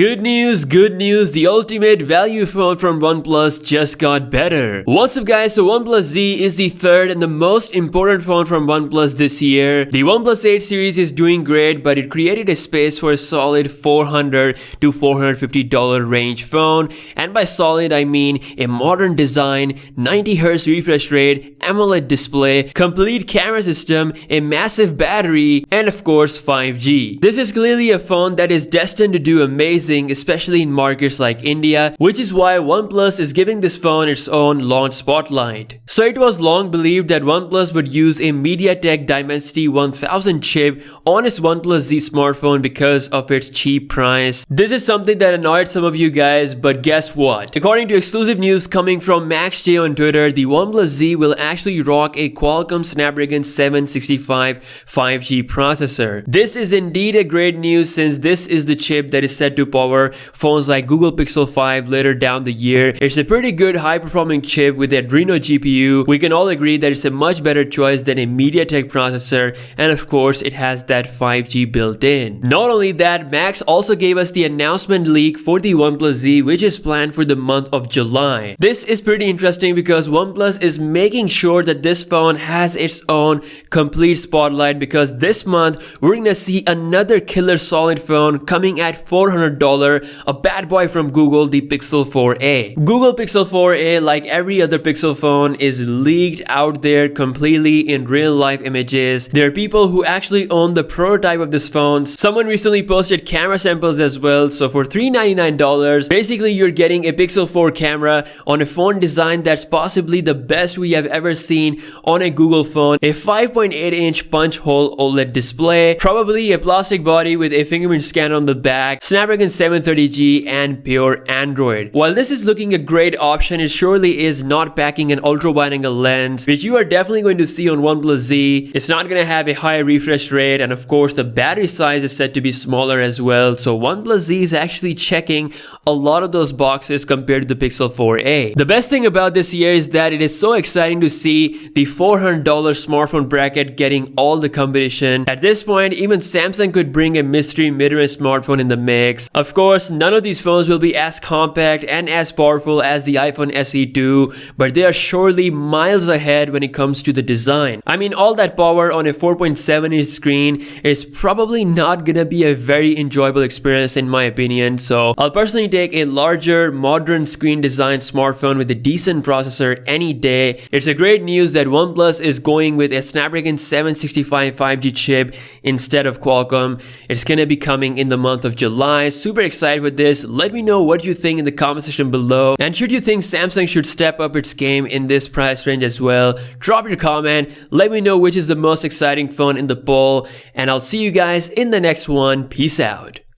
Good news, the ultimate value phone from OnePlus just got better. What's up guys, so OnePlus Z is the third and the most important phone from OnePlus this year. The OnePlus 8 series is doing great, but it created a space for a solid $400 to $450 range phone. And by solid, I mean a modern design, 90Hz refresh rate, AMOLED display, complete camera system, a massive battery, and of course 5G. This is clearly a phone that is destined to do amazing, especially in markets like India, which is why OnePlus is giving this phone its own launch spotlight. So it was long believed that OnePlus would use a MediaTek Dimensity 1000 chip on its OnePlus Z smartphone because of its cheap price. This is something that annoyed some of you guys, but guess what? According to exclusive news coming from MaxJ on Twitter, the OnePlus Z will actually rock a Qualcomm Snapdragon 765 5G processor. This is indeed a great news since this is the chip that is set to power phones like Google Pixel 5 later down the year. It's a pretty good high-performing chip with the Adreno GPU. We can all agree that it's a much better choice than a MediaTek processor, and of course it has that 5G built in. Not only that, Max also gave us the announcement leak for the OnePlus Z, which is planned for the month of July. This is pretty interesting because OnePlus is making sure that this phone has its own complete spotlight, because this month we're gonna see another killer solid phone coming at $400, a bad boy from Google, the Pixel 4a. Google Pixel 4a, like every other Pixel phone, is leaked out there completely in real life images. There are people who actually own the prototype of this phone. Someone recently posted camera samples as well. So for $399, basically you're getting a Pixel 4 camera on a phone design that's possibly the best we have ever seen on a Google phone, a 5.8-inch punch hole OLED display, probably a plastic body with a fingerprint scanner on the back, Snapdragon 730G, and pure Android. While this is looking a great option, it surely is not packing an ultra wide angle lens, which you are definitely going to see on OnePlus Z. It's not going to have a high refresh rate, and of course the battery size is set to be smaller as well. So OnePlus Z is actually checking a lot of those boxes compared to the Pixel 4a. The best thing about this year is that it is so exciting to see the $400 smartphone bracket getting all the competition. At this point, even Samsung could bring a mystery mid-range smartphone in the mix. Of course, none of these phones will be as compact and as powerful as the iPhone SE2, but they are surely miles ahead when it comes to the design. I mean, all that power on a 4.7-inch screen is probably not gonna be a very enjoyable experience in my opinion, so I'll personally take a larger, modern screen design smartphone with a decent processor any day. It's a great news that OnePlus is going with a Snapdragon 765 5G chip instead of Qualcomm. It's gonna be coming in the month of July. Super excited with this. Let me know what you think in the comment section below, and should you think Samsung should step up its game in this price range as well? Drop your comment, let me know which is the most exciting phone in the poll, and I'll see you guys in the next one. Peace out.